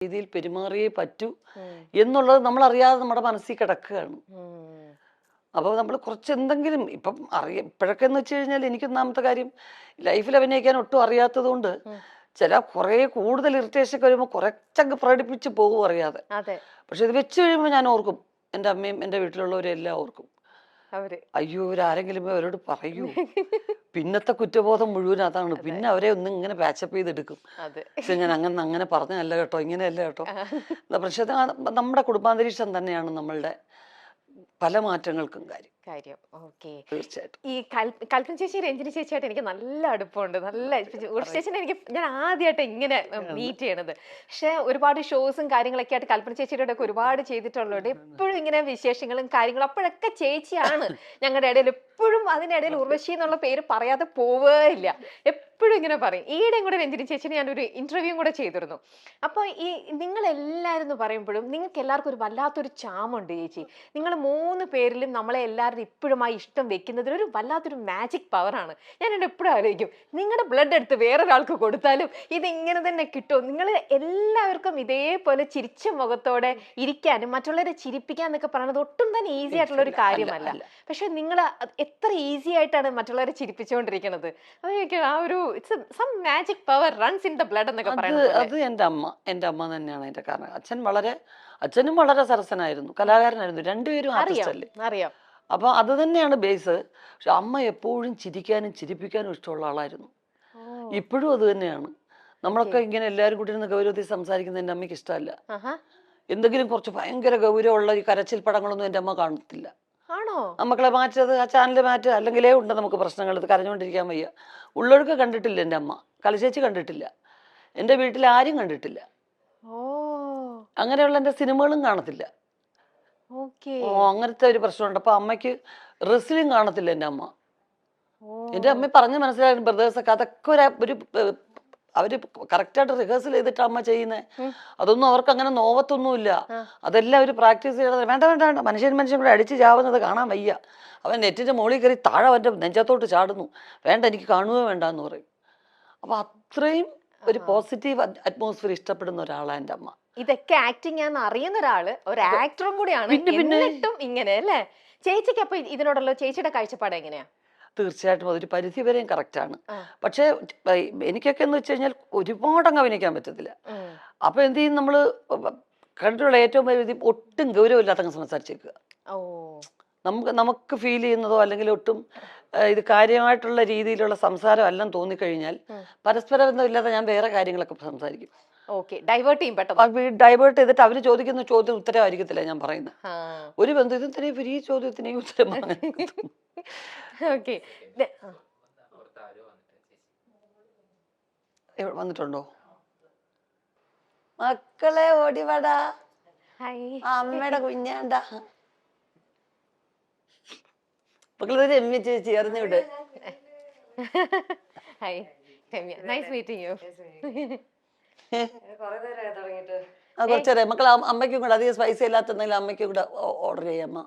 രീതിയിൽ പെരുമാറിയേ പറ്റൂ എന്നുള്ളത് നമ്മൾ അറിയാതെ നമ്മുടെ മനസ്സിൽ കിടക്കുകയാണ്. അപ്പോൾ നമ്മൾ കുറച്ച് എന്തെങ്കിലും ഇപ്പം ഇപ്പോഴൊക്കെ എന്ന് വെച്ച് കഴിഞ്ഞാൽ എനിക്ക് ഒന്നാമത്തെ കാര്യം ലൈഫിൽ അഭിനയിക്കാൻ ഒട്ടും അറിയാത്തത് കൊണ്ട് ചില കുറേ കൂടുതൽ ഇറിറ്റേഷൻ ഒക്കെ വരുമ്പോൾ കുറച്ചങ്ങ് പ്രകടിപ്പിച്ച് പോകും അറിയാതെ. പക്ഷെ ഇത് വെച്ച് കഴിയുമ്പോൾ ഞാൻ ഓർക്കും, എൻ്റെ അമ്മയും എൻ്റെ വീട്ടിലുള്ളവരും എല്ലാം ഓർക്കും, അയ്യോ ഇവരാരെങ്കിലും അവരോട് പറയൂ. പിന്നത്തെ കുറ്റബോധം മുഴുവൻ അതാണ്. പിന്നെ അവരെ ഒന്നും ഇങ്ങനെ പാച്ചപ്പ് ചെയ്തെടുക്കും. പക്ഷെ ഞാൻ അങ്ങനെ പറഞ്ഞല്ല കേട്ടോ, ഇങ്ങനെയല്ല കേട്ടോ. പക്ഷെ നമ്മുടെ കുടുംബാന്തരീക്ഷം തന്നെയാണ് നമ്മളുടെ പല മാറ്റങ്ങൾക്കും കാര്യം. തീർച്ചയായിട്ടും ഈ കൽപ്പന ചേച്ചി രഞ്ജിനി ചേച്ചിയായിട്ട് എനിക്ക് നല്ല അടുപ്പമുണ്ട്. നല്ല ചേച്ചിനെ ഞാൻ ആദ്യമായിട്ട് ഇങ്ങനെ മീറ്റ് ചെയ്യണത്. പക്ഷെ ഒരുപാട് ഷോസും കാര്യങ്ങളൊക്കെ ആയിട്ട് കൽപ്പന ചേച്ചിയുടെ ഒക്കെ ഒരുപാട് ചെയ്തിട്ടുള്ളതുകൊണ്ട് എപ്പോഴും ഇങ്ങനെ വിശേഷങ്ങളും കാര്യങ്ങളും അപ്പോഴൊക്കെ ചേച്ചിയാണ് ഞങ്ങളുടെ ഇടയിൽ എപ്പോഴും. അതിനിടയിൽ ഉർവശി എന്നുള്ള പേര് പറയാതെ പോവുകയില്ല, എപ്പോഴും ഇങ്ങനെ പറയും. ഈയിടെയും കൂടെ രഞ്ജിനി ചേച്ചിനെ ഞാനൊരു ഇന്റർവ്യൂ കൂടെ ചെയ്തിരുന്നു. അപ്പോൾ ഈ നിങ്ങൾ എല്ലാവരും എന്ന് പറയുമ്പോഴും നിങ്ങൾക്ക് എല്ലാവർക്കും ഒരു വല്ലാത്തൊരു ചാമുണ്ട് ചേച്ചി. നിങ്ങൾ 3 പേരിലും നമ്മളെ എല്ലാവരും ഇപ്പോഴും ആ ഇഷ്ടം വെക്കുന്നതിൽ ഒരു വല്ലാത്തൊരു മാജിക് പവറാണ്. ഞാൻ എന്നെ എപ്പോഴും ആലോചിക്കും, നിങ്ങളുടെ ബ്ലഡ് എടുത്ത് വേറൊരാൾക്ക് കൊടുത്താലും ഇതിങ്ങനെ തന്നെ കിട്ടും. നിങ്ങൾ എല്ലാവർക്കും ഇതേപോലെ ചിരിച്ച മുഖത്തോടെ ഇരിക്കാനും മറ്റുള്ളവരെ ചിരിപ്പിക്കാൻ എന്നൊക്കെ പറയുന്നത് ഒട്ടും തന്നെ ഈസി ആയിട്ടുള്ള ഒരു കാര്യമല്ല. പക്ഷെ നിങ്ങൾ എത്ര ഈസി ആയിട്ടാണ് മറ്റുള്ളവരെ ചിരിപ്പിച്ചുകൊണ്ടിരിക്കുന്നത്. അതൊക്കെ ആ ഒരു some magic power runs in the blood എന്നൊക്കെ പറയുന്നത്. അത് എൻ്റെ അമ്മ തന്നെയാണ് അതിന്റെ കാരണം. അച്ഛനും വളരെ സരസനായിരുന്നു, കലാകാരനായിരുന്നു. രണ്ടുപേരും ആർട്ടിസ്റ്റ് അല്ലേ. അറിയാം. അപ്പൊ അത് തന്നെയാണ് ബേസ്. പക്ഷെ അമ്മ എപ്പോഴും ചിരിക്കാനും ചിരിപ്പിക്കാനും ഇഷ്ടമുള്ള ആളായിരുന്നു. ഇപ്പോഴും അത് തന്നെയാണ്. നമ്മളൊക്കെ ഇങ്ങനെ എല്ലാവരും കൂടി ഇരുന്ന് ഗൗരവത്തിൽ സംസാരിക്കുന്നത് എൻ്റെ അമ്മയ്ക്ക് ഇഷ്ടമല്ല. എന്തെങ്കിലും കുറച്ച് ഭയങ്കര ഗൗരവമുള്ള ഈ കരച്ചിൽ പടങ്ങളൊന്നും എൻ്റെ അമ്മ കാണത്തില്ല. മക്കളെ മാറ്റത്, ആ ചാനൽ മാറ്റുക, അല്ലെങ്കിലേ ഉണ്ട് നമുക്ക് പ്രശ്നങ്ങൾ. ഇത് കരഞ്ഞുകൊണ്ടിരിക്കാൻ വയ്യ. ഉള്ളൊഴുക്ക് കണ്ടിട്ടില്ല എൻ്റെ അമ്മ, കലശേച്ചി കണ്ടിട്ടില്ല, എൻ്റെ വീട്ടിൽ ആരും കണ്ടിട്ടില്ല. അങ്ങനെയുള്ള എൻ്റെ സിനിമകളും കാണത്തില്ല. അങ്ങനത്തെ ഒരു പ്രശ്നമുണ്ട്. അപ്പൊ അമ്മയ്ക്ക് റെസ്ലിംഗ് കാണത്തില്ല എൻ്റെ അമ്മ. എൻ്റെ അമ്മ പറഞ്ഞ് മനസ്സിലായിരുന്നു ബ്രദേഴ്സൊക്കെ അതൊക്കെ ഒരു അവര് കറക്റ്റായിട്ട് റിഹേഴ്സൽ ചെയ്തിട്ട് അമ്മ ചെയ്യുന്നേ. അതൊന്നും അവർക്ക് അങ്ങനെ നോവത്തൊന്നുമില്ല. അതെല്ലാം അവർ പ്രാക്ടീസ് ചെയ്യണത്. വേണ്ട വേണ്ട വേണ്ട, മനുഷ്യൻ കൂടെ അടിച്ച് ചാവുന്നത് കാണാൻ വയ്യ. അവൻ നെറ്റിന്റെ മുകളിൽ കയറി താഴെ അവൻ്റെ നെഞ്ചത്തോട്ട് ചാടുന്നു. വേണ്ട, എനിക്ക് കാണുകയോ വേണ്ട എന്ന് പറയും. അപ്പൊ അത്രയും ഒരു പോസിറ്റീവ് അറ്റ്മോസ്ഫിയർ ഇഷ്ടപ്പെടുന്ന ഒരാളാണ് എൻ്റെ അമ്മ. ഇതൊക്കെ ആക്ടിങ് ആണെന്ന് അറിയുന്ന ഒരാള്, ഒരു ആക്ടറും കൂടിയാണ്. എന്നിട്ടും ഇങ്ങനെ അല്ലേ ചേച്ചിക്ക്? അപ്പൊ ഇതിനോടുള്ള ചേച്ചിയുടെ കാഴ്ചപ്പാട് എങ്ങനെയാ? തീർച്ചയായിട്ടും അതൊരു പരിധി വരെയും കറക്റ്റാണ്. പക്ഷെ എനിക്കൊക്കെ എന്ന് വെച്ച് കഴിഞ്ഞാൽ ഒരുപാട് അങ്ങ് അഭിനയിക്കാൻ പറ്റത്തില്ല. അപ്പൊ എന്ത് ചെയ്യും, നമ്മള് കണ്ടിട്ടുള്ള ഏറ്റവും പരിധി ഒട്ടും ഗൗരവമില്ലാത്ത അങ്ങ് സംസാരിച്ചേക്കുക. നമുക്ക് ഫീൽ ചെയ്യുന്നതോ അല്ലെങ്കിൽ ഒട്ടും ഇത് കാര്യമായിട്ടുള്ള രീതിയിലുള്ള സംസാരം എല്ലാം തോന്നിക്കഴിഞ്ഞാൽ പരസ്പര ബന്ധമില്ലാതെ ഞാൻ വേറെ കാര്യങ്ങളൊക്കെ സംസാരിക്കും. ഡൈവേർട്ട് ചെയ്തിട്ട് അവര് ചോദിക്കുന്ന ചോദ്യം ഉത്തരവായിരിക്കത്തില്ല ഞാൻ പറയുന്നത്. ഒരു ബന്ധത്തിന് ഈ ചോദ്യത്തിന് ഉത്തരം വന്നിട്ടുണ്ടോ? മക്കളെ ഓടിവാടാ, അമ്മയുടെ കുഞ്ഞാണ്ട. മക്കളെ രമ്യ ചേച്ചി അറിഞ്ഞുവിട്. കുറച്ചേരെ മക്കളെ അമ്മയ്ക്കും കൂടെ അധികം സ്പൈസി ഇല്ലാത്തെന്തെങ്കിലും അമ്മയ്ക്കും കൂടെ ഓർഡർ ചെയ്യാം. അമ്മ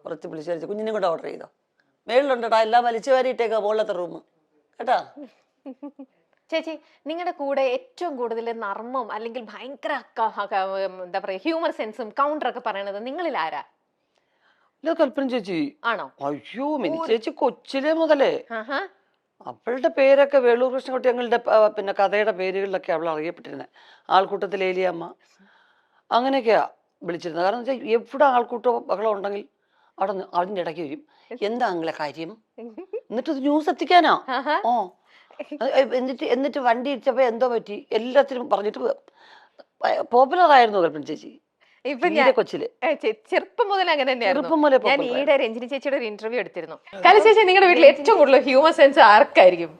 കുറച്ച് പുളിശ്ശേരി കുഞ്ഞിനും കൂടെ ഓർഡർ ചെയ്തോ. മേളിലുണ്ടോടാ, എല്ലാം വലിച്ചു വാരിയിട്ടേക്കാ മുകളിലത്തെ റൂം കേട്ടാ. ചേച്ചി, നിങ്ങളുടെ കൂടെ ഏറ്റവും കൂടുതൽ നർമ്മം അല്ലെങ്കിൽ ഭയങ്കര എന്താ പറയാ ഹ്യൂമർ സെൻസും കൗണ്ടറൊക്കെ പറയണത് നിങ്ങളിൽ ആരാ? കൽപ്പന ചേച്ചി ആണോ? അയ്യോ, മിനി ചേച്ചി കൊച്ചിലെ മുതലേ അവളുടെ പേരൊക്കെ വേളൂർ കൃഷ്ണൻകുട്ടി ഞങ്ങളുടെ പിന്നെ കഥയുടെ പേരുകളിലൊക്കെ അവൾ അറിയപ്പെട്ടിരുന്നത്. ആൾക്കൂട്ടത്തിൽ ഏലിയമ്മ അങ്ങനെയൊക്കെയാ വിളിച്ചിരുന്നത്. കാരണം വെച്ചാൽ എവിടെ ആൾക്കൂട്ടം ബഹളം ഉണ്ടെങ്കിൽ അതിൻ്റെ ഇടയ്ക്ക് വരും. എന്താ നിങ്ങളെ കാര്യം, എന്നിട്ട് ന്യൂസ് എത്തിക്കാനാ. എന്നിട്ട് വണ്ടി ഇടിച്ചപ്പോ എന്തോ പറ്റി എല്ലാത്തിനും പറഞ്ഞിട്ട് പോപ്പുലർ ആയിരുന്നു കൽപ്പന ചേച്ചി. ചെറുപ്പം മുതൽ അങ്ങനെ തന്നെയായിരുന്നു. ഞാൻ ഈയിടെ രഞ്ജിനി ചേച്ചിയുടെ ഒരു ഇന്റർവ്യൂ എടുത്തിരുന്നു. കല ചേച്ചി, നിങ്ങളുടെ വീട്ടിൽ ഏറ്റവും കൂടുതൽ ഹ്യൂമർ സെൻസ് ആർക്കായിരിക്കും?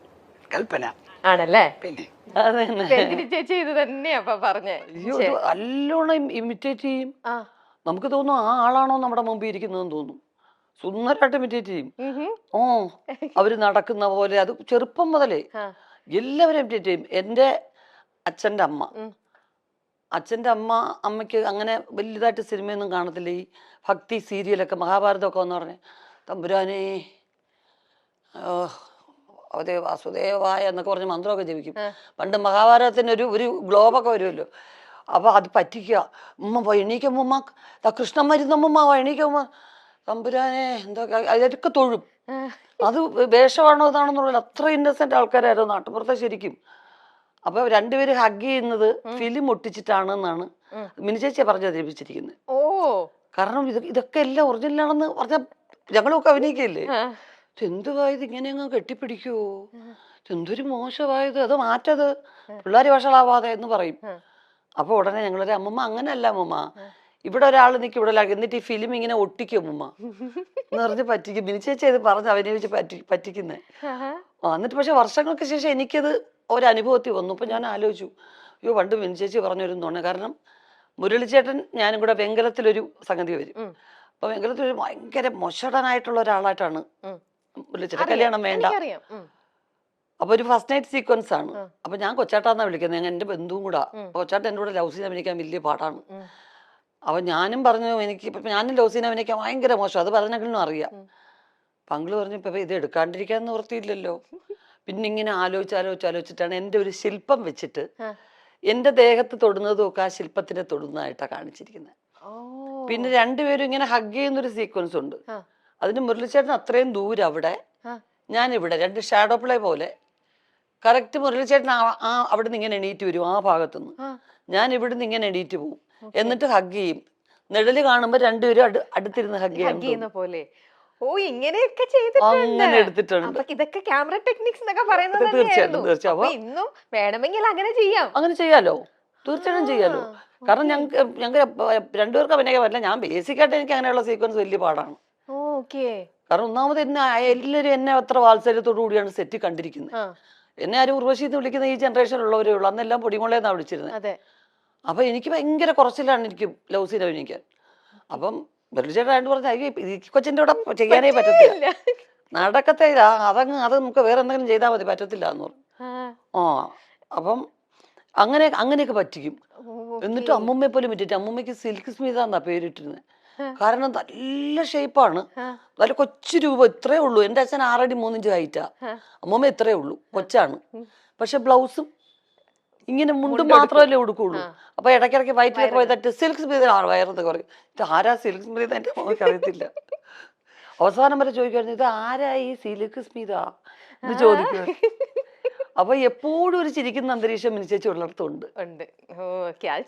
കൽപ്പന ആണല്ലേ? രഞ്ജിനി ചേച്ചി ഇത് തന്നെയാ പറഞ്ഞേ. നല്ലോണം ഇമിറ്റേറ്റ് ചെയ്യും. നമുക്ക് തോന്നും ആ ആളാണോ നമ്മുടെ മുമ്പിൽ ഇരിക്കുന്നതെന്ന് തോന്നും. സുന്ദരമായിട്ട് ഇമിറ്റേറ്റ് ചെയ്യും. അവര് നടക്കുന്ന പോലെ. അത് ചെറുപ്പം മുതലേ എല്ലാവരും ഇമിറ്റേറ്റ് ചെയ്യും. എൻ്റെ അച്ഛൻ്റെ അമ്മയ്ക്ക് അങ്ങനെ വലുതായിട്ട് സിനിമയൊന്നും കാണത്തില്ല. ഈ ഭക്തി സീരിയലൊക്കെ മഹാഭാരതമൊക്കെ എന്ന് പറഞ്ഞ് തമ്പുരാനേ അതേ വാസുദേവായ എന്നൊക്കെ പറഞ്ഞ് മന്ത്രമൊക്കെ ജപിക്കും. പണ്ട് മഹാഭാരതത്തിന് ഒരു ഗ്ലോബൊക്കെ വരുമല്ലോ, അപ്പൊ അത് പറ്റിക്കുക. ഉമ്മ എണീക്കുമ്മ, കൃഷ്ണൻ മരുന്നമ്മ എണീക്കുമ്മ, തമ്പുരാനെ എന്താ, അതൊക്കെ തൊഴും. അത് വേഷമാണോ ഇതാണെന്നുള്ള അത്ര ഇന്നസെന്റ് ആൾക്കാരായിരുന്നു നാട്ടുപുറത്തെ ശരിക്കും. അപ്പൊ രണ്ടുപേര് ഹഗ് ചെയ്യുന്നത് ഫിലിം ഒട്ടിച്ചിട്ടാണ് എന്നാണ് മിനി ചേച്ചിയെ പറഞ്ഞു അവതരിപ്പിച്ചിരിക്കുന്നത്. ഓ, കാരണം ഇതൊക്കെ എല്ലാം ഒറിജിനലാണെന്ന് പറഞ്ഞ ഞങ്ങളൊക്കെ അഭിനയിക്കല്ലേ. എന്തുവായത് ഇങ്ങനെ അങ്ങ് കെട്ടിപ്പിടിക്കുവോ, എന്തൊരു മോശമായത്, അത് മാറ്റത്, പിള്ളേര് വഷളാവാതെ എന്ന് പറയും. അപ്പൊ ഉടനെ ഞങ്ങളൊരു അമ്മമ്മ അങ്ങനെയല്ല അമ്മമ്മ, ഇവിടെ ഒരാൾ നിൽക്കും, ഇവിടെ ഒരാൾ, എന്നിട്ട് ഈ ഫിലിം ഇങ്ങനെ ഒട്ടിക്കും അമ്മമ്മ എന്ന് പറഞ്ഞ് പറ്റിക്കും. മിനി ചേച്ചി ഇത് പറഞ്ഞ് അഭിനയിച്ച് പറ്റിക്കുന്നേ. എന്നിട്ട് പക്ഷെ വർഷങ്ങൾക്ക് ശേഷം എനിക്കത് ഒരനുഭവത്തിൽ വന്നു. അപ്പൊ ഞാൻ ആലോചിച്ചു, അയ്യോ പണ്ട് മിനി ചേച്ചി പറഞ്ഞൊരു തോന്നുന്നു. കാരണം മുരളിച്ചേട്ടൻ ഞാനും കൂടെ വെങ്കലത്തിലൊരു സംഗതി വരും. അപ്പൊ വെങ്കലത്തിലൊരു ഭയങ്കര മൊശടനായിട്ടുള്ള ഒരാളായിട്ടാണ് മുരളിച്ചേട്ടൻ. കല്യാണം വേണ്ട. അപ്പൊ ഒരു ഫസ്റ്റ് നൈറ്റ് സീക്വൻസ് ആണ്. അപ്പൊ ഞാൻ കൊച്ചാട്ടാന്നാ വിളിക്കുന്നത്, എന്റെ ബന്ധുവും കൂടാ. കൊച്ചാട്ടൻ എൻ്റെ കൂടെ ലവ് സീൻ അഭിനയിക്കാൻ വലിയ പാടാണ്. അപ്പൊ ഞാനും പറഞ്ഞു എനിക്ക് ഇപ്പൊ ഞാനും ലവ് സീൻ അഭിനയിക്കാൻ ഭയങ്കര മോശം, അത് പറഞ്ഞെങ്കിലും അറിയാം. പങ്കിള് പറഞ്ഞു ഇപ്പൊ ഇത് എടുക്കാണ്ടിരിക്കാൻ നിവൃത്തിയില്ലല്ലോ. പിന്നെ ഇങ്ങനെ ആലോചിച്ചിട്ടാണ് എൻ്റെ ഒരു ശില്പം വെച്ചിട്ട് എന്റെ ദേഹത്ത് തൊടുന്നതും ഒക്കെ ആ ശില്പത്തിനെ തൊടുന്നതായിട്ടാണ് കാണിച്ചിരിക്കുന്നത്. പിന്നെ രണ്ടുപേരും ഇങ്ങനെ ഹഗ് ചെയ്യുന്നൊരു സീക്വൻസ് ഉണ്ട്. അതിന് മുരളിച്ചേട്ടൻ അത്രയും ദൂരം അവിടെ, ഞാനിവിടെ, രണ്ട് ഷാഡോ പ്ലേ പോലെ. കറക്റ്റ് മുരളിച്ചേട്ടൻ അവിടുന്ന് ഇങ്ങനെ എണീറ്റ് വരും ആ ഭാഗത്തുനിന്ന്, ഞാൻ ഇവിടുന്ന് ഇങ്ങനെ എണീറ്റ് പോവും, എന്നിട്ട് ഹഗ് ചെയ്യും. നിഴല് കാണുമ്പോ രണ്ടുപേരും അടുത്തിരുന്ന് ഹഗ് ചെയ്യുന്ന പോലെ. ഓ, ഇങ്ങനെയൊക്കെ ചെയ്തിട്ടുണ്ട്. എടുത്തിട്ടുണ്ട്. ഇതൊക്കെ ക്യാമറ ടെക്നിക്സ് എന്നൊക്കെ പറയുന്നത്. തീർച്ചയായിട്ടും. ഇന്നും വേണമെങ്കിൽ അങ്ങനെ ചെയ്യാം, അങ്ങനെ ചെയ്യാലോ, തീർച്ചയായിട്ടും ചെയ്യാലോ. കാരണം ഞങ്ങൾക്ക് രണ്ടുപേർക്ക് അഭിനയിക്കാൻ പറ്റില്ല. ഞാൻ ബേസിക്കായിട്ട് എനിക്ക് അങ്ങനെയുള്ള സീക്വൻസ് വലിയ പാടാണ്. കാരണം ഒന്നാമത് എല്ലാവരും എന്നെ അത്ര വാത്സല്യത്തോടു കൂടിയാണ് സെറ്റ് കണ്ടിരിക്കുന്നത്. എന്നെ ആരും ഉർവശി എന്ന് വിളിക്കുന്ന ഈ ജനറേഷനിലുള്ളവരേ ഉള്ളൂ. അന്നെല്ലാം പൊടിമുളയെന്നാണ് വിളിച്ചിരുന്നത്. അപ്പൊ എനിക്ക് ഭയങ്കര കുറച്ചിലാണ് എനിക്ക് ലവ് സീൻ അഭിനയിക്കാൻ. അപ്പം ബെർലിച്ചേട്ടായിട്ട് പറഞ്ഞ ഈ കൊച്ചിന്റെ കൂടെ ചെയ്യാനേ പറ്റത്തില്ല, നടക്കത്തെ അത് നമുക്ക് വേറെ എന്തെങ്കിലും ചെയ്താൽ മതി, പറ്റത്തില്ല എന്ന് പറഞ്ഞു. അപ്പം അങ്ങനെയൊക്കെ പറ്റിക്കും. എന്നിട്ട് അമ്മൂമ്മയെ പോലും പറ്റിട്ട്, അമ്മൂമ്മയ്ക്ക് സിൽക്ക് സ്മിത എന്നാ പേരിട്ടിരുന്നത്. കാരണം നല്ല ഷേപ്പാണ്, നല്ല കൊച്ചു രൂപം, ഇത്രേ ഉള്ളൂ. എൻ്റെ അച്ഛൻ 6 അടി 3 ഇഞ്ച് ഹൈറ്റാ, അമ്മൂമ്മ ഇത്രേ ഉള്ളൂ, കൊച്ചാണ്. പക്ഷെ ബ്ലൗസും ഇങ്ങനെ മുണ്ടും മാത്രമല്ലേ ഉടുക്കുള്ളൂ. അപ്പൊ ഇടയ്ക്കിടയ്ക്ക് വയറ്റിലൊക്കെ പോയി തട്ട് സിൽക്ക് സ്മിത വയറെന്ന് പറയും. ഇത് ആരാ സിൽക്ക് സ്മിത, എൻ്റെ മോൾക്ക് അറിയത്തില്ല. അവസാനം വരെ ചോദിക്കുമായിരുന്നു, ഇത് ആരാ ഈ സിൽക്ക് സ്മിത എന്ന് ചോദിക്കുക. അപ്പൊ എപ്പോഴും ഒരു ചിരിക്കുന്ന അന്തരീക്ഷം മിനി ചേച്ചി ഉള്ളിടത്തുണ്ട്. അത്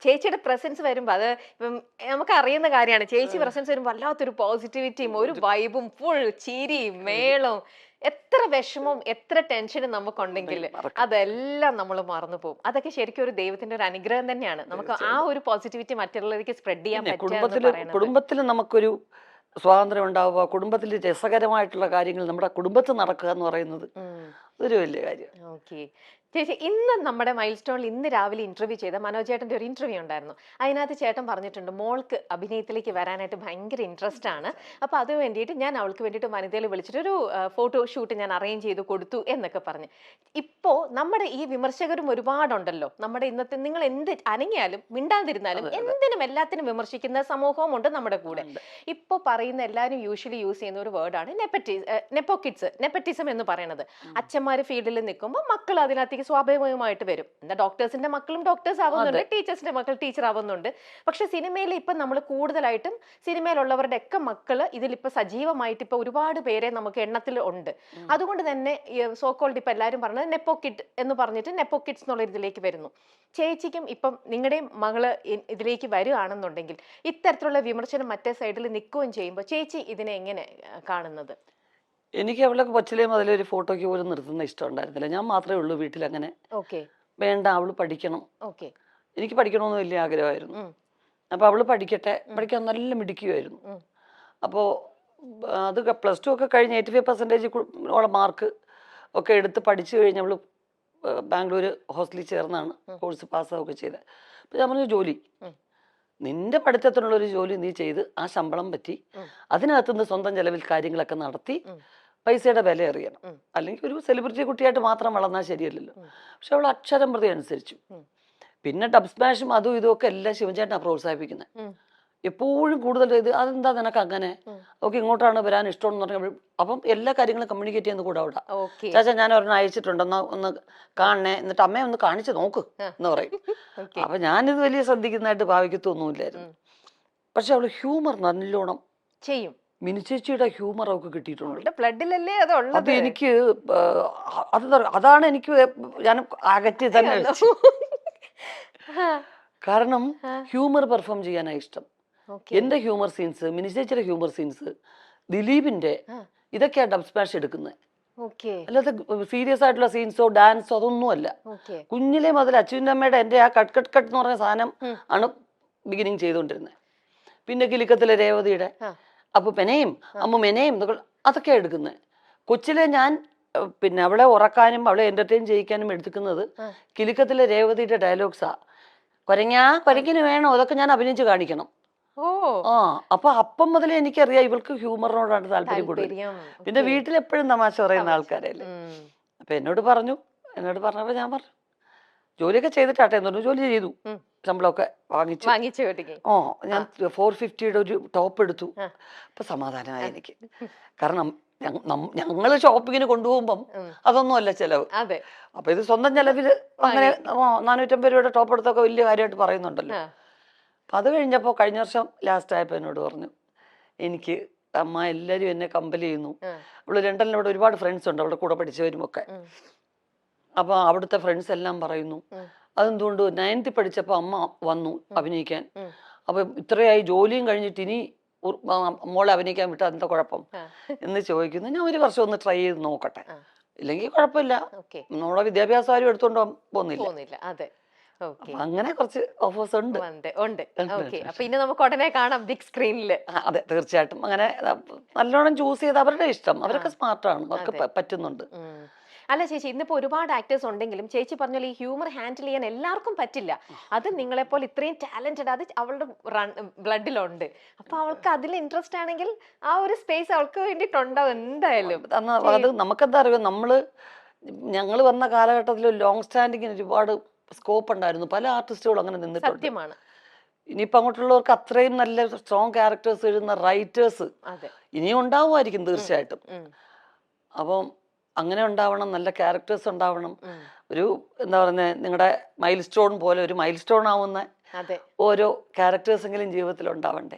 ചേച്ചിയുടെ പ്രസൻസ് വരുമ്പോ, അത് ഇപ്പം നമുക്ക് അറിയുന്ന കാര്യമാണ്, ചേച്ചി പ്രസൻസ് വരുമ്പോ വല്ലാത്തൊരു പോസിറ്റിവിറ്റിയും ഒരു വൈബും ഫുൾ ചിരിയും മേളവും. എത്ര വിഷമവും എത്ര ടെൻഷനും നമുക്കുണ്ടെങ്കിൽ അതെല്ലാം നമ്മൾ മറന്നു പോകും. അതൊക്കെ ശരിക്കും ഒരു ദൈവത്തിന്റെ ഒരു അനുഗ്രഹം തന്നെയാണ്. നമുക്ക് ആ ഒരു പോസിറ്റിവിറ്റി മറ്റുള്ളവർക്ക് സ്പ്രെഡ് ചെയ്യാൻ പറ്റും. കുടുംബത്തിൽ നമുക്കൊരു സ്വാതന്ത്ര്യം ഉണ്ടാവുക, കുടുംബത്തിൽ രസകരമായിട്ടുള്ള കാര്യങ്ങൾ നമ്മുടെ കുടുംബത്തിൽ നടക്കുക എന്ന് പറയുന്നത് അതൊരു വലിയ കാര്യം. ചേച്ചി, ഇന്ന് നമ്മുടെ മൈൽ സ്റ്റോണിൽ ഇന്ന് രാവിലെ ഇന്റർവ്യൂ ചെയ്ത മനോജ് ചേട്ടന്റെ ഒരു ഇന്റർവ്യൂ ഉണ്ടായിരുന്നു. അതിനകത്ത് ചേട്ടൻ പറഞ്ഞിട്ടുണ്ട് മോൾക്ക് അഭിനയത്തിലേക്ക് വരാനായിട്ട് ഭയങ്കര ഇൻട്രസ്റ്റ് ആണ്. അപ്പൊ അത് വേണ്ടിയിട്ട് ഞാൻ അവൾക്ക് വേണ്ടിയിട്ട് വനിതയിൽ വിളിച്ചിട്ടൊരു ഫോട്ടോ ഷൂട്ട് ഞാൻ അറേഞ്ച് ചെയ്ത് കൊടുത്തു എന്നൊക്കെ പറഞ്ഞ്. ഇപ്പോ നമ്മുടെ ഈ വിമർശകരും ഒരുപാടുണ്ടല്ലോ. നമ്മുടെ ഇന്നത്തെ നിങ്ങൾ എന്ത് അനങ്ങിയാലും മിണ്ടാതിരുന്നാലും എന്തിനും എല്ലാത്തിനും വിമർശിക്കുന്ന സമൂഹവും ഉണ്ട് നമ്മുടെ കൂടെ. ഇപ്പൊ പറയുന്ന എല്ലാവരും യൂഷ്വലി യൂസ് ചെയ്യുന്ന ഒരു വേർഡാണ് നെപ്പോട്ടിസം എന്ന് പറയുന്നത്. അച്ഛന്മാര് ഫീൽഡിൽ നിൽക്കുമ്പോൾ മക്കൾ അതിനകത്തേക്ക് സ്വാഭാവികമായിട്ട് വരും. എന്താ, ഡോക്ടേഴ്സിന്റെ മക്കളും ഡോക്ടേഴ്സ് ആവുന്നുണ്ട്, ടീച്ചേഴ്സിന്റെ മക്കൾ ടീച്ചർ ആവുന്നുണ്ട്. പക്ഷെ സിനിമയിൽ ഇപ്പൊ നമ്മൾ കൂടുതലായിട്ടും സിനിമയിലുള്ളവരുടെ ഒക്കെ മക്കള് ഇതിലിപ്പോ സജീവമായിട്ട് ഇപ്പൊ ഒരുപാട് പേരെ നമുക്ക് എണ്ണത്തിൽ ഉണ്ട്. അതുകൊണ്ട് തന്നെ സോക്കോൾഡ് ഇപ്പൊ എല്ലാവരും പറഞ്ഞത് നെപ്പോ കിഡ് എന്ന് പറഞ്ഞിട്ട് നെപ്പോ കിഡ്സ് എന്നുള്ള ഇതിലേക്ക് വരുന്നു. ചേച്ചിക്കും ഇപ്പം നിങ്ങളുടെ മകള് ഇതിലേക്ക് വരികയാണെന്നുണ്ടെങ്കിൽ ഇത്തരത്തിലുള്ള വിമർശനം മറ്റേ സൈഡിൽ നിൽക്കുകയും ചെയ്യുമ്പോൾ ചേച്ചി ഇതിനെ എങ്ങനെ കാണുന്നത്? എനിക്ക് അവളെ കൊച്ചിലേ മുതലേ ഒരു ഫോട്ടോയ്ക്ക് പോലും നിർത്തുന്ന ഇഷ്ടം ഉണ്ടായിരുന്നില്ല. ഞാൻ മാത്രമേ ഉള്ളൂ വീട്ടിൽ അങ്ങനെ. വേണ്ട, അവള് പഠിക്കണം, എനിക്ക് പഠിക്കണമെന്ന് വലിയ ആഗ്രഹമായിരുന്നു. അപ്പൊ അവള് പഠിക്കാൻ നല്ല മിടുക്കിയായിരുന്നു. അപ്പോൾ അത് +2 ഒക്കെ കഴിഞ്ഞ് 85% മാർക്ക് ഒക്കെ എടുത്ത് പഠിച്ചു കഴിഞ്ഞ് അവള് ബാംഗ്ലൂർ ഹോസ്റ്റലിൽ ചേർന്നാണ് കോഴ്സ് പാസ്സാവുകയൊക്കെ ചെയ്തത്. അപ്പൊ ഞാൻ പറഞ്ഞു, ജോലി, നിന്റെ പഠിത്തത്തിനുള്ളൊരു ജോലി നീ ചെയ്ത് ആ ശമ്പളം പറ്റി അതിനകത്തുനിന്ന് സ്വന്തം ചെലവിൽ കാര്യങ്ങളൊക്കെ നടത്തി പൈസയുടെ വില അറിയണം. അല്ലെങ്കിൽ ഒരു സെലിബ്രിറ്റി കുട്ടിയായിട്ട് മാത്രം വളർന്നാൽ ശരിയല്ലല്ലോ. പക്ഷെ അവൾ അക്ഷരം പ്രതി അനുസരിച്ചു. പിന്നെ ഡബ് സ്മാഷും അതും ഇതും ഒക്കെ എല്ലാം ശിവൻചേട്ടനാണ് പ്രോത്സാഹിപ്പിക്കുന്നത്. എപ്പോഴും കൂടുതൽ ഇത് അതെന്താ നിനക്ക് അങ്ങനെ, ഓക്കെ ഇങ്ങോട്ടാണ് വരാൻ ഇഷ്ടമെന്ന് പറഞ്ഞ അപ്പം എല്ലാ കാര്യങ്ങളും കമ്മ്യൂണിക്കേറ്റ് ചെയ്യുന്ന കൂടെ അവിടെ. ഓക്കെ ചാച്ചാ ഞാൻ ഒരെണ്ണം അയച്ചിട്ടുണ്ട്, എന്നാ ഒന്ന് കാണണേ, എന്നിട്ട് അമ്മയെ ഒന്ന് കാണിച്ച് നോക്ക് എന്ന് പറയും. ഓക്കെ അപ്പൊ ഞാനിത് വലിയ ശ്രദ്ധിക്കുന്നതായിട്ട് ഭാവിക്കത്തൊന്നുമില്ലായിരുന്നു. പക്ഷെ അവള് ഹ്യൂമർ നല്ലോണം ചെയ്യും. മിനി ചേച്ചിയുടെ ഹ്യൂമർ അവൾക്ക് കിട്ടിയിട്ടുണ്ട്. അവളുടെ ബ്ലഡിലല്ലേ അത് അത് ഉള്ളത്. എനിക്ക് അതാണ് എനിക്ക് ഞാൻ അകറ്റി തന്നെ വെച്ചു. കാരണം ഹ്യൂമർ പെർഫോം ചെയ്യാനാണ് ഇഷ്ടം. എന്റെ ഹ്യൂമർ സീൻസ്, മിനി ചേച്ചിയുടെ ഹ്യൂമർ സീൻസ്, ദിലീപിന്റെ ഇതൊക്കെയാ ഡബ് സ്മാഷ് എടുക്കുന്നത്. അല്ലാതെ സീരിയസ് ആയിട്ടുള്ള സീൻസോ ഡാൻസോ അതൊന്നും അല്ല. കുഞ്ഞിലെ മുതൽ അച്ഛൻ്റെ അമ്മയുടെ എന്റെ ആ കട്ട് കട്ട് കട്ട് എന്ന് പറഞ്ഞ സാധനം ആണ് ബിഗിനിങ് ചെയ്തുകൊണ്ടിരുന്നത്. പിന്നെ കിലുക്കത്തിലെ രേവതിയുടെ അപ്പൊ പെനയും അമ്മ മെനയും അതൊക്കെയാണ് എടുക്കുന്നത്. കൊച്ചിലെ ഞാൻ പിന്നെ അവളെ ഉറക്കാനും അവളെ എന്റർടൈൻ ചെയ്യിക്കാനും എടുക്കുന്നത് കിലുക്കത്തിലെ രേവതിയുടെ ഡയലോഗ്സാ. കൊരങ്ങിന് വേണോ അതൊക്കെ ഞാൻ അഭിനയിച്ച് കാണിക്കണം. അപ്പൊ അപ്പം മുതലേ എനിക്കറിയാം ഇവൾക്ക് ഹ്യൂമറിനോടാണ് താല്പര്യം കൂടുതൽ. പിന്നെ വീട്ടിലെപ്പോഴും തമാശ പറയുന്ന ആൾക്കാരല്ലേ. അപ്പൊ എന്നോട് പറഞ്ഞപ്പോ ഞാൻ പറഞ്ഞു ജോലിയൊക്കെ ചെയ്തിട്ടാട്ടെ എന്ന് പറഞ്ഞു. ജോലി ചെയ്തു, ശമ്പളമൊക്കെ വാങ്ങിച്ചു. ഞാൻ 450യുടെ ഒരു ടോപ്പ് എടുത്തു. അപ്പൊ സമാധാനമായി എനിക്ക്. കാരണം ഞങ്ങള് ഷോപ്പിങ്ങിന് കൊണ്ടുപോകുമ്പം അതൊന്നും അല്ല ചെലവ്. അപ്പൊ ഇത് സ്വന്തം ചെലവില് അങ്ങനെ 450 രൂപയുടെ ടോപ്പ് എടുത്തൊക്കെ വലിയ കാര്യമായിട്ട് പറയുന്നുണ്ടല്ലോ. അപ്പൊ അത് കഴിഞ്ഞപ്പോ കഴിഞ്ഞ വർഷം ലാസ്റ്റ് ആയപ്പോ എന്നോട് പറഞ്ഞു, എനിക്ക് അമ്മ എല്ലാരും എന്നെ കമ്പൽ ചെയ്യുന്നു. അവള് ലണ്ടനിലൂടെ ഒരുപാട് ഫ്രണ്ട്സ് ഉണ്ട്, അവളുടെ കൂടെ പഠിച്ചവരും ഒക്കെ. അപ്പൊ അവിടുത്തെ ഫ്രണ്ട്സ് എല്ലാം പറയുന്നു അതെന്തുകൊണ്ട് 9th പഠിച്ചപ്പോ അമ്മ വന്നു അഭിനയിക്കാൻ. അപ്പൊ ഇത്രയായി ജോലിയും കഴിഞ്ഞിട്ട് ഇനി മോളെ അഭിനയിക്കാൻ വിട്ടാൽ എന്താ കുഴപ്പം എന്ന് ചോദിക്കുന്നു. ഞാൻ ഒരു വർഷം ഒന്ന് ട്രൈ ചെയ്ത് നോക്കട്ടെ, ഇല്ലെങ്കിൽ കുഴപ്പമില്ല, നമ്മളെ വിദ്യാഭ്യാസം ആരും എടുത്തോണ്ട് പോകുന്നില്ല. അങ്ങനെ കുറച്ച് ഓഫേഴ്സ് ഉണ്ട്. അപ്പൊ ഇനി നമുക്ക് ഉടനെ കാണാം ബിഗ് സ്ക്രീനില്. അതെ തീർച്ചയായിട്ടും. അങ്ങനെ നല്ലോണം ചൂസ് ചെയ്ത് അവരുടെ ഇഷ്ടം, അവരൊക്കെ സ്മാർട്ടാണ്, അവർക്ക് പറ്റുന്നുണ്ട്. അല്ല ചേച്ചി, ഇന്നിപ്പോ ഒരുപാട് ആക്ടേഴ്സ് ഉണ്ടെങ്കിലും ചേച്ചി പറഞ്ഞാൽ ഈ ഹ്യൂമർ ഹാൻഡിൽ ചെയ്യാൻ എല്ലാവർക്കും പറ്റില്ല. അത് നിങ്ങളെപ്പോലെ ഇത്രയും ടാലന്റഡ് അത് അവളുടെ ബ്ലഡിലുണ്ട്. അപ്പൊ അവൾക്ക് അതിൽ ഇൻട്രസ്റ്റ് ആണെങ്കിൽ ആ ഒരു സ്പേസ് അവൾക്ക് വേണ്ടിയിട്ടുണ്ടാവും എന്തായാലും. അത് നമുക്കെന്താ അറിയോ, ഞങ്ങൾ വന്ന കാലഘട്ടത്തിൽ ലോങ് സ്റ്റാൻഡിങ്ങിന് ഒരുപാട് സ്കോപ്പ് ഉണ്ടായിരുന്നു. പല ആർട്ടിസ്റ്റുകളും അങ്ങനെ നിന്നിട്ടുണ്ട്. സത്യമാണ്. ഇനിയിപ്പോ അങ്ങോട്ടുള്ളവർക്ക് അത്രയും നല്ല സ്ട്രോങ് ക്യാരക്ടേഴ്സ് എഴുതുന്ന റൈറ്റേഴ്സ് ഇനിയും ഉണ്ടാവുമായിരിക്കും തീർച്ചയായിട്ടും. അപ്പം അങ്ങനെ ഉണ്ടാവണം, നല്ല ക്യാരക്ടേഴ്സ് ഉണ്ടാവണം. ഒരു എന്താ പറയുന്നത്, നിങ്ങളുടെ മൈൽ സ്റ്റോൺ പോലെ ഒരു മൈൽ സ്റ്റോൺ ആവുന്ന ഓരോ ക്യാരക്ടേഴ്സ് എങ്കിലും ജീവിതത്തിൽ ഉണ്ടാവണ്ടേ.